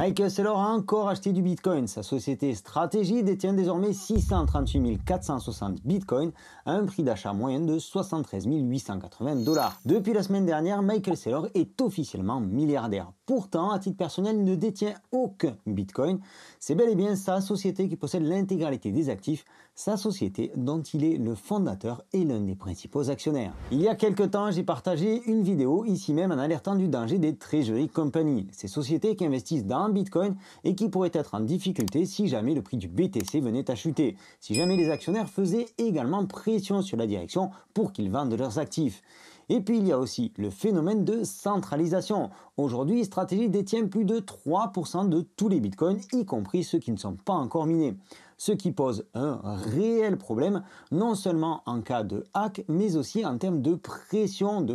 Michael Saylor a encore acheté du Bitcoin. Sa société Strategy détient désormais 638 460 Bitcoins à un prix d'achat moyen de 73 880 $. Depuis la semaine dernière, Michael Saylor est officiellement milliardaire. Pourtant, à titre personnel, il ne détient aucun Bitcoin. C'est bel et bien sa société qui possède l'intégralité des actifs, sa société dont il est le fondateur et l'un des principaux actionnaires. Il y a quelques temps, j'ai partagé une vidéo ici même en alertant du danger des treasury companies, ces sociétés qui investissent dans Bitcoin et qui pourraient être en difficulté si jamais le prix du BTC venait à chuter, si jamais les actionnaires faisaient également pression sur la direction pour qu'ils vendent leurs actifs. Et puis il y a aussi le phénomène de centralisation. Aujourd'hui, Strategy détient plus de 3% de tous les bitcoins, y compris ceux qui ne sont pas encore minés. Ce qui pose un réel problème, non seulement en cas de hack, mais aussi en termes de pression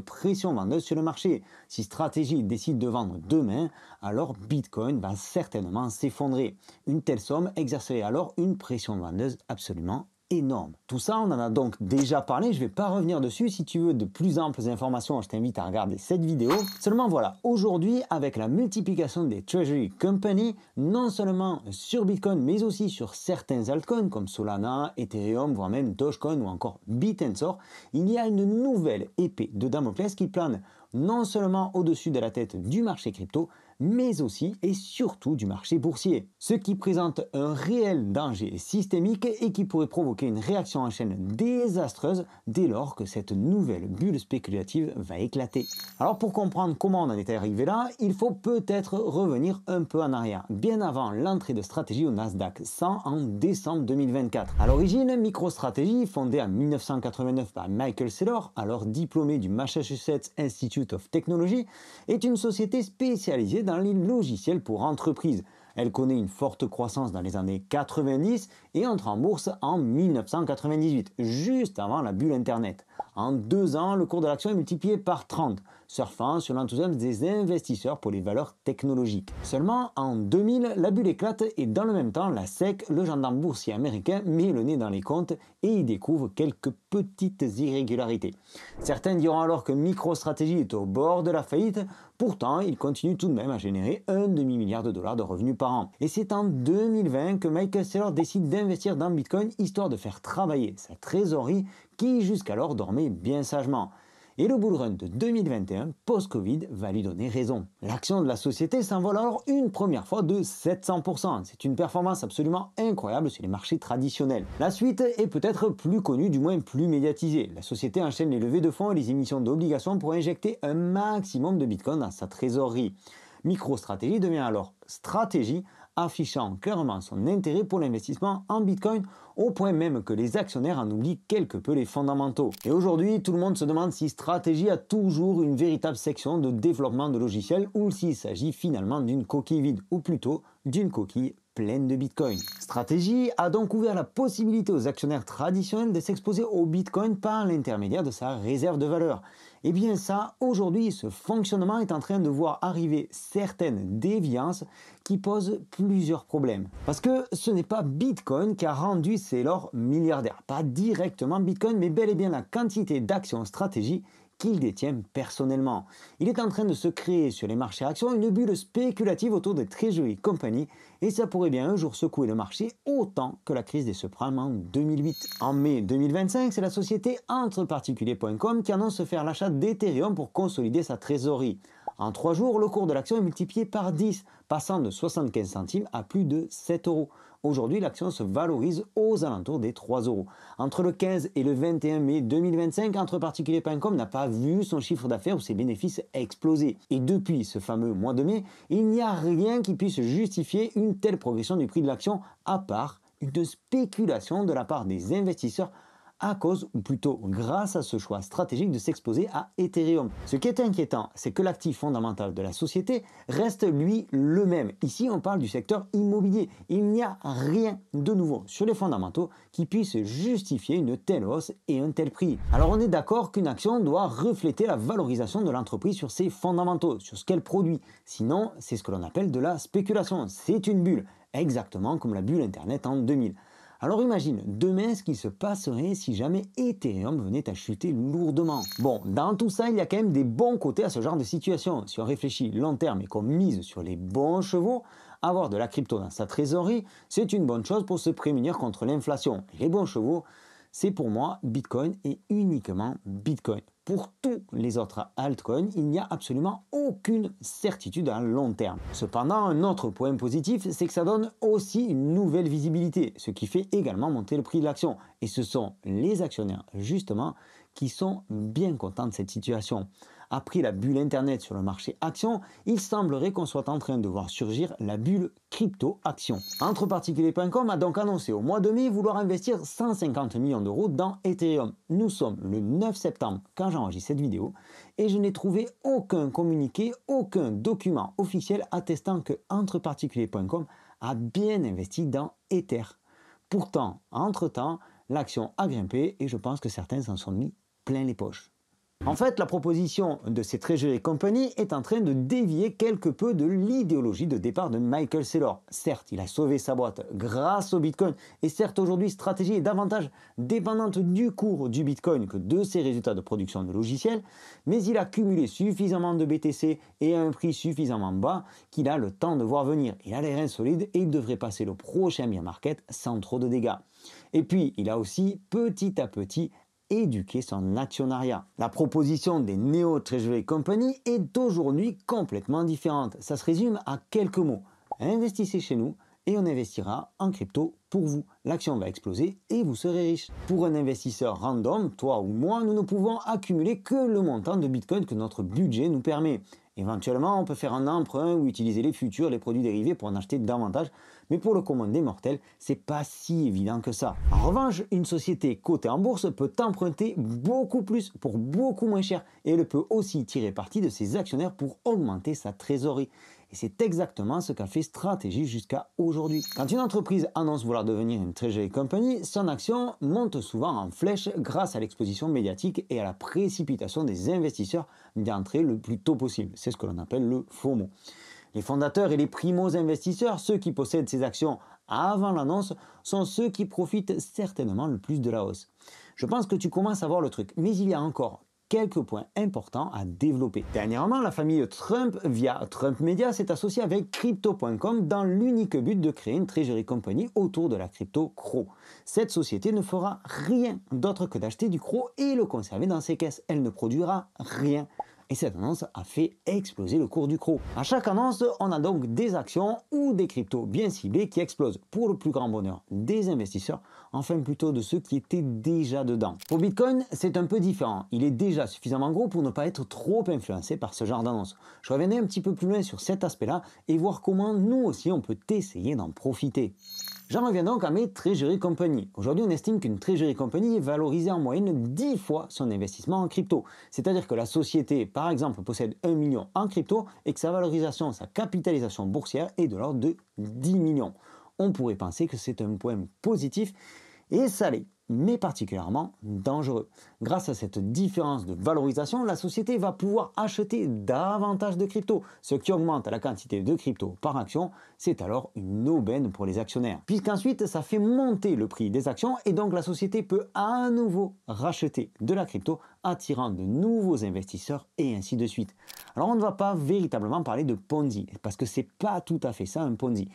vendeuse sur le marché. Si Strategy décide de vendre demain, alors Bitcoin va certainement s'effondrer. Une telle somme exercerait alors une pression vendeuse absolument énorme. Tout ça, on en a donc déjà parlé, je ne vais pas revenir dessus. Si tu veux de plus amples informations, je t'invite à regarder cette vidéo. Seulement voilà, aujourd'hui, avec la multiplication des treasury companies, non seulement sur Bitcoin, mais aussi sur certains altcoins comme Solana, Ethereum, voire même Dogecoin ou encore Bit&Tensor, il y a une nouvelle épée de Damoclès qui plane non seulement au-dessus de la tête du marché crypto, mais aussi et surtout du marché boursier. Ce qui présente un réel danger systémique et qui pourrait provoquer une réaction en chaîne désastreuse dès lors que cette nouvelle bulle spéculative va éclater. Alors pour comprendre comment on en est arrivé là, il faut peut-être revenir un peu en arrière, bien avant l'entrée de Strategy au Nasdaq 100 en décembre 2024. À l'origine, MicroStrategy, fondée en 1989 par Michael Saylor, alors diplômé du Massachusetts Institute of Technology, est une société spécialisée dans les logiciels pour entreprises. Elle connaît une forte croissance dans les années 90 et entre en bourse en 1998, juste avant la bulle Internet. En 2 ans, le cours de l'action est multiplié par 30, surfant sur l'enthousiasme des investisseurs pour les valeurs technologiques. Seulement, en 2000, la bulle éclate et dans le même temps, la SEC, le gendarme boursier américain, met le nez dans les comptes et y découvre quelques petites irrégularités. Certains diront alors que MicroStrategy est au bord de la faillite, pourtant, il continue tout de même à générer un demi-milliard de dollars de revenus par an. Et c'est en 2020 que Michael Saylor décide d'investir dans Bitcoin histoire de faire travailler sa trésorerie qui jusqu'alors dormait bien sagement. Et le bull run de 2021, post-Covid, va lui donner raison. L'action de la société s'envole alors une première fois de 700%. C'est une performance absolument incroyable sur les marchés traditionnels. La suite est peut-être plus connue, du moins plus médiatisée. La société enchaîne les levées de fonds et les émissions d'obligations pour injecter un maximum de Bitcoin dans sa trésorerie. MicroStrategy devient alors Strategy, affichant clairement son intérêt pour l'investissement en Bitcoin, au point même que les actionnaires en oublient quelque peu les fondamentaux. Et aujourd'hui, tout le monde se demande si Strategy a toujours une véritable section de développement de logiciels ou s'il s'agit finalement d'une coquille vide, ou plutôt d'une coquille pleine de Bitcoin. Strategy a donc ouvert la possibilité aux actionnaires traditionnels de s'exposer au Bitcoin par l'intermédiaire de sa réserve de valeur. Et bien ça, aujourd'hui, ce fonctionnement est en train de voir arriver certaines déviances qui posent plusieurs problèmes. Parce que ce n'est pas Bitcoin qui a rendu Saylor milliardaire. Pas directement Bitcoin, mais bel et bien la quantité d'actions Strategy qu'il détient personnellement. Il est en train de se créer sur les marchés actions une bulle spéculative autour des treasury companies et ça pourrait bien un jour secouer le marché autant que la crise des subprimes en 2008. En mai 2025, c'est la société entreparticuliers.com qui annonce faire l'achat d'Ethereum pour consolider sa trésorerie. En 3 jours, le cours de l'action est multiplié par 10, passant de 75 centimes à plus de 7 euros. Aujourd'hui, l'action se valorise aux alentours des 3 euros. Entre le 15 et le 21 mai 2025, entreparticuliers.com n'a pas vu son chiffre d'affaires ou ses bénéfices exploser. Et depuis ce fameux mois de mai, il n'y a rien qui puisse justifier une telle progression du prix de l'action, à part une spéculation de la part des investisseurs à cause, ou plutôt grâce à ce choix stratégique de s'exposer à Ethereum. Ce qui est inquiétant, c'est que l'actif fondamental de la société reste lui le même. Ici, on parle du secteur immobilier. Il n'y a rien de nouveau sur les fondamentaux qui puisse justifier une telle hausse et un tel prix. Alors on est d'accord qu'une action doit refléter la valorisation de l'entreprise sur ses fondamentaux, sur ce qu'elle produit. Sinon, c'est ce que l'on appelle de la spéculation. C'est une bulle, exactement comme la bulle Internet en 2000. Alors imagine demain ce qui se passerait si jamais Ethereum venait à chuter lourdement. Bon, dans tout ça, il y a quand même des bons côtés à ce genre de situation. Si on réfléchit long terme et qu'on mise sur les bons chevaux, Avoir de la crypto dans sa trésorerie, c'est une bonne chose pour se prémunir contre l'inflation. Les bons chevaux, c'est pour moi Bitcoin et uniquement Bitcoin. Pour tous les autres altcoins, il n'y a absolument aucune certitude à long terme. Cependant, un autre point positif, c'est que ça donne aussi une nouvelle visibilité, ce qui fait également monter le prix de l'action. Et ce sont les actionnaires, justement, qui sont bien contents de cette situation. Après la bulle Internet sur le marché action, il semblerait qu'on soit en train de voir surgir la bulle crypto-action. Entreparticulier.com a donc annoncé au mois de mai vouloir investir 150 millions d'euros dans Ethereum. Nous sommes le 9 septembre quand j'enregistre cette vidéo et je n'ai trouvé aucun communiqué, aucun document officiel attestant que Entreparticulier.com a bien investi dans Ether. Pourtant, entre-temps, l'action a grimpé et je pense que certains s'en sont mis plein les poches. En fait, la proposition de ces Treasury Company est en train de dévier quelque peu de l'idéologie de départ de Michael Saylor. Certes, il a sauvé sa boîte grâce au Bitcoin, et certes aujourd'hui, stratégie est davantage dépendante du cours du Bitcoin que de ses résultats de production de logiciels, mais il a cumulé suffisamment de BTC et à un prix suffisamment bas qu'il a le temps de voir venir. Il a les reins solides et il devrait passer le prochain bear market sans trop de dégâts. Et puis, il a aussi petit à petit éduquer son actionnariat. La proposition des Neo Treasury Company est aujourd'hui complètement différente. Ça se résume à quelques mots. Investissez chez nous et on investira en crypto pour vous. L'action va exploser et vous serez riche. Pour un investisseur random, toi ou moi, nous ne pouvons accumuler que le montant de Bitcoin que notre budget nous permet. Éventuellement, on peut faire un emprunt ou utiliser les futurs, les produits dérivés pour en acheter davantage, mais pour le commun des mortels, c'est pas si évident que ça. En revanche, une société cotée en bourse peut emprunter beaucoup plus pour beaucoup moins cher et elle peut aussi tirer parti de ses actionnaires pour augmenter sa trésorerie. Et c'est exactement ce qu'a fait Stratégie jusqu'à aujourd'hui. Quand une entreprise annonce vouloir devenir une Treasury Company, son action monte souvent en flèche grâce à l'exposition médiatique et à la précipitation des investisseurs d'entrer le plus tôt possible. C'est ce que l'on appelle le FOMO. Les fondateurs et les primo-investisseurs, ceux qui possèdent ces actions avant l'annonce, sont ceux qui profitent certainement le plus de la hausse. Je pense que tu commences à voir le truc, mais il y a encore quelques points importants à développer. Dernièrement, la famille Trump, via Trump Media, s'est associée avec Crypto.com dans l'unique but de créer une Treasury Company autour de la crypto CRO. Cette société ne fera rien d'autre que d'acheter du CRO et le conserver dans ses caisses. Elle ne produira rien. Et cette annonce a fait exploser le cours du CRO. À chaque annonce, on a donc des actions ou des cryptos bien ciblés qui explosent pour le plus grand bonheur des investisseurs, enfin plutôt de ceux qui étaient déjà dedans. Pour Bitcoin, c'est un peu différent. Il est déjà suffisamment gros pour ne pas être trop influencé par ce genre d'annonce. Je reviendrai un petit peu plus loin sur cet aspect-là et voir comment nous aussi on peut essayer d'en profiter. J'en reviens donc à mes Treasury Company. Aujourd'hui, on estime qu'une Treasury Company est valorisée en moyenne 10 fois son investissement en crypto. C'est-à-dire que la société, par exemple, possède 1 million en crypto et que sa valorisation, sa capitalisation boursière est de l'ordre de 10 millions. On pourrait penser que c'est un point positif et ça l'est, mais particulièrement dangereux. Grâce à cette différence de valorisation, la société va pouvoir acheter davantage de crypto, ce qui augmente la quantité de crypto par action. C'est alors une aubaine pour les actionnaires. Puisqu'ensuite, ça fait monter le prix des actions et donc la société peut à nouveau racheter de la crypto, attirant de nouveaux investisseurs et ainsi de suite. Alors on ne va pas véritablement parler de Ponzi, parce que c'est pas tout à fait ça un Ponzi.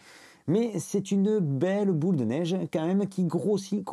Mais c'est une belle boule de neige quand même qui grossit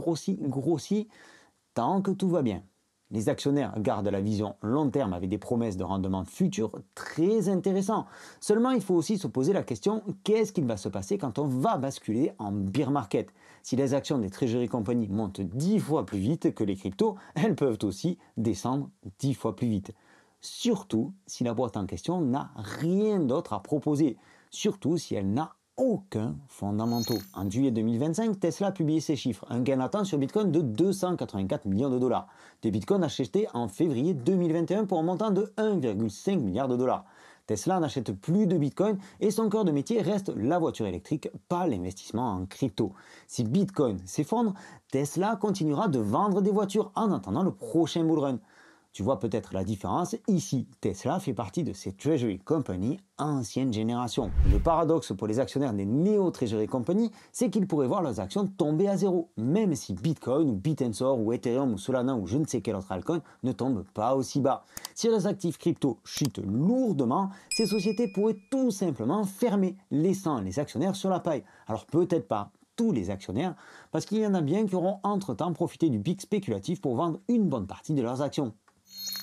tant que tout va bien. Les actionnaires gardent la vision long terme avec des promesses de rendement futur très intéressants. Seulement, il faut aussi se poser la question, qu'est-ce qu'il va se passer quand on va basculer en bear market? Si les actions des Treasury Company montent 10 fois plus vite que les cryptos, elles peuvent aussi descendre 10 fois plus vite. Surtout si la boîte en question n'a rien d'autre à proposer. Surtout si elle n'a aucun fondamentaux. En juillet 2025, Tesla a publié ses chiffres, un gain latent sur Bitcoin de 284 millions de dollars. Des Bitcoins achetés en février 2021 pour un montant de 1,5 milliard de dollars. Tesla n'achète plus de Bitcoin et son cœur de métier reste la voiture électrique, pas l'investissement en crypto. Si Bitcoin s'effondre, Tesla continuera de vendre des voitures en attendant le prochain bull run. Tu vois peut-être la différence, ici Tesla fait partie de ces treasury companies ancienne génération. Le paradoxe pour les actionnaires des néo-treasury companies, c'est qu'ils pourraient voir leurs actions tomber à zéro, même si Bitcoin ou Bitensor ou Ethereum ou Solana ou je ne sais quel autre altcoin ne tombent pas aussi bas. Si leurs actifs crypto chutent lourdement, ces sociétés pourraient tout simplement fermer, laissant les actionnaires sur la paille. Alors peut-être pas tous les actionnaires, parce qu'il y en a bien qui auront entre-temps profité du pic spéculatif pour vendre une bonne partie de leurs actions.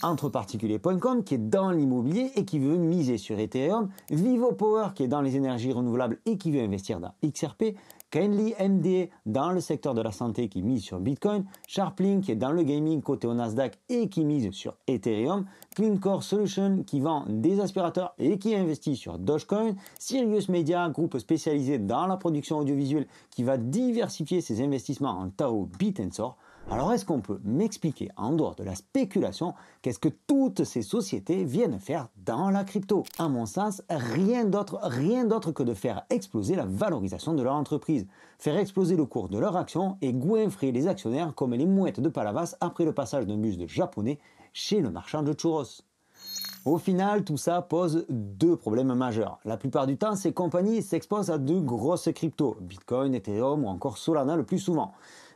Entreparticulier.com qui est dans l'immobilier et qui veut miser sur Ethereum, Vivo Power qui est dans les énergies renouvelables et qui veut investir dans XRP, Kindly MD dans le secteur de la santé qui mise sur Bitcoin, Sharplink qui est dans le gaming côté au Nasdaq et qui mise sur Ethereum, CleanCore Solutions qui vend des aspirateurs et qui investit sur Dogecoin, Sirius Media, groupe spécialisé dans la production audiovisuelle qui va diversifier ses investissements en Tao, Bitensor. Alors est-ce qu'on peut m'expliquer, en dehors de la spéculation, qu'est-ce que toutes ces sociétés viennent faire dans la crypto? À mon sens, rien d'autre que de faire exploser la valorisation de leur entreprise, faire exploser le cours de leur action et goinfrer les actionnaires comme les mouettes de Palavas après le passage d'un bus de japonais chez le marchand de churros. Au final, tout ça pose deux problèmes majeurs. La plupart du temps, ces compagnies s'exposent à de grosses cryptos, Bitcoin, Ethereum ou encore Solana le plus souvent.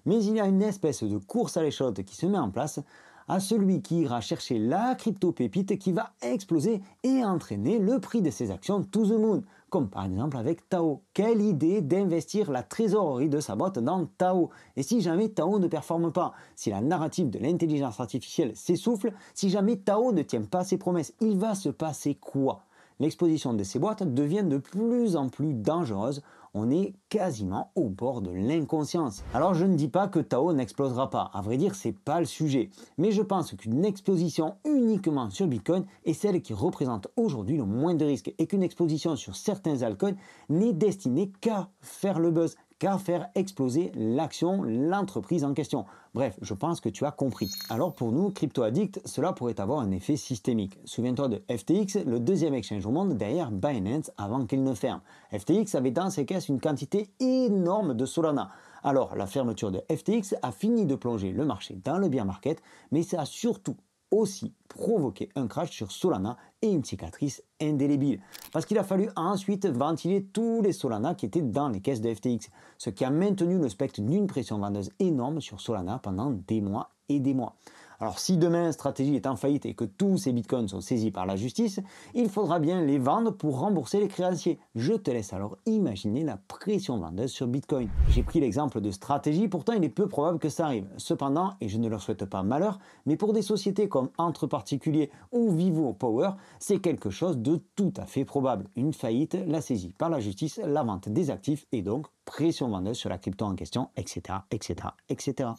Mais il y a une espèce de course à l'échalote qui se met en place à celui qui ira chercher la crypto-pépite qui va exploser et entraîner le prix de ses actions to the moon, comme par exemple avec Tao. Quelle idée d'investir la trésorerie de sa boîte dans Tao? Et si jamais Tao ne performe pas, si la narrative de l'intelligence artificielle s'essouffle, si jamais Tao ne tient pas ses promesses, il va se passer quoi? L'exposition de ces boîtes devient de plus en plus dangereuse. On est quasiment au bord de l'inconscience. Alors je ne dis pas que Tao n'explosera pas, à vrai dire c'est pas le sujet, mais je pense qu'une exposition uniquement sur Bitcoin est celle qui représente aujourd'hui le moins de risques et qu'une exposition sur certains altcoins n'est destinée qu'à faire le buzz, qu'à faire exploser l'action, l'entreprise en question. Bref, je pense que tu as compris. Alors pour nous, crypto-addicts, cela pourrait avoir un effet systémique. Souviens-toi de FTX, le deuxième exchange au monde derrière Binance avant qu'il ne ferme. FTX avait dans ses caisses une quantité énorme de Solana. Alors la fermeture de FTX a fini de plonger le marché dans le bear market, mais ça a surtout aussi provoqué un crash sur Solana et une cicatrice indélébile. Parce qu'il a fallu ensuite ventiler tous les Solana qui étaient dans les caisses de FTX, ce qui a maintenu le spectre d'une pression vendeuse énorme sur Solana pendant des mois et des mois. Alors si demain Stratégie est en faillite et que tous ces bitcoins sont saisis par la justice, il faudra bien les vendre pour rembourser les créanciers. Je te laisse alors imaginer la pression vendeuse sur Bitcoin. J'ai pris l'exemple de Stratégie, pourtant il est peu probable que ça arrive. Cependant, et je ne leur souhaite pas malheur, mais pour des sociétés comme Entre Particuliers ou Vivo Power, c'est quelque chose de tout à fait probable. Une faillite, la saisie par la justice, la vente des actifs et donc pression vendeuse sur la crypto en question, etc., etc., etc.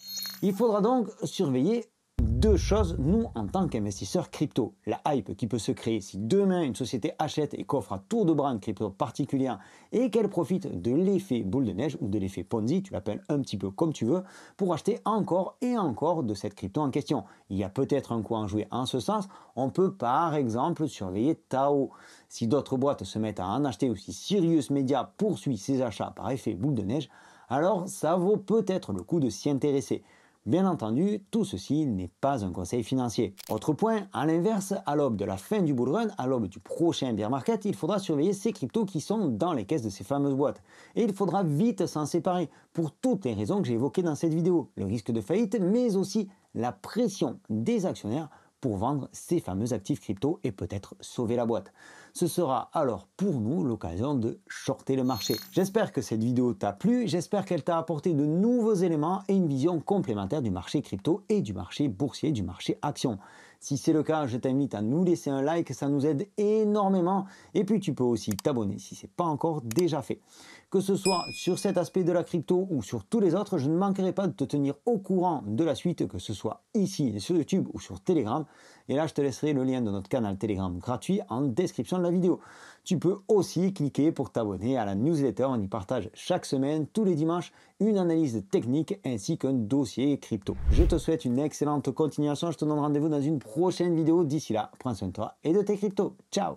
Il faudra donc surveiller deux choses, nous, en tant qu'investisseurs crypto. La hype qui peut se créer si demain une société achète et qu'offre à tour de bras une crypto particulière et qu'elle profite de l'effet boule de neige ou de l'effet Ponzi, tu l'appelles un petit peu comme tu veux, pour acheter encore et encore de cette crypto en question. Il y a peut-être un coup à en jouer en ce sens. On peut par exemple surveiller Tao. Si d'autres boîtes se mettent à en acheter ou si Sirius Media poursuit ses achats par effet boule de neige, alors ça vaut peut-être le coup de s'y intéresser. Bien entendu, tout ceci n'est pas un conseil financier. Autre point, à l'inverse, à l'aube de la fin du bull run, à l'aube du prochain bear market, il faudra surveiller ces cryptos qui sont dans les caisses de ces fameuses boîtes. Et il faudra vite s'en séparer, pour toutes les raisons que j'ai évoquées dans cette vidéo. Le risque de faillite, mais aussi la pression des actionnaires pour vendre ces fameux actifs crypto et peut-être sauver la boîte. Ce sera alors pour nous l'occasion de shorter le marché. J'espère que cette vidéo t'a plu, j'espère qu'elle t'a apporté de nouveaux éléments et une vision complémentaire du marché crypto et du marché boursier, du marché action. Si c'est le cas, je t'invite à nous laisser un like, ça nous aide énormément. Et puis tu peux aussi t'abonner si ce n'est pas encore déjà fait. Que ce soit sur cet aspect de la crypto ou sur tous les autres, je ne manquerai pas de te tenir au courant de la suite, que ce soit ici sur YouTube ou sur Telegram. Et là, je te laisserai le lien de notre canal Telegram gratuit en description de la vidéo. Tu peux aussi cliquer pour t'abonner à la newsletter. On y partage chaque semaine, tous les dimanches, une analyse technique ainsi qu'un dossier crypto. Je te souhaite une excellente continuation. Je te donne rendez-vous dans une prochaine vidéo. D'ici là, prends soin de toi et de tes cryptos. Ciao!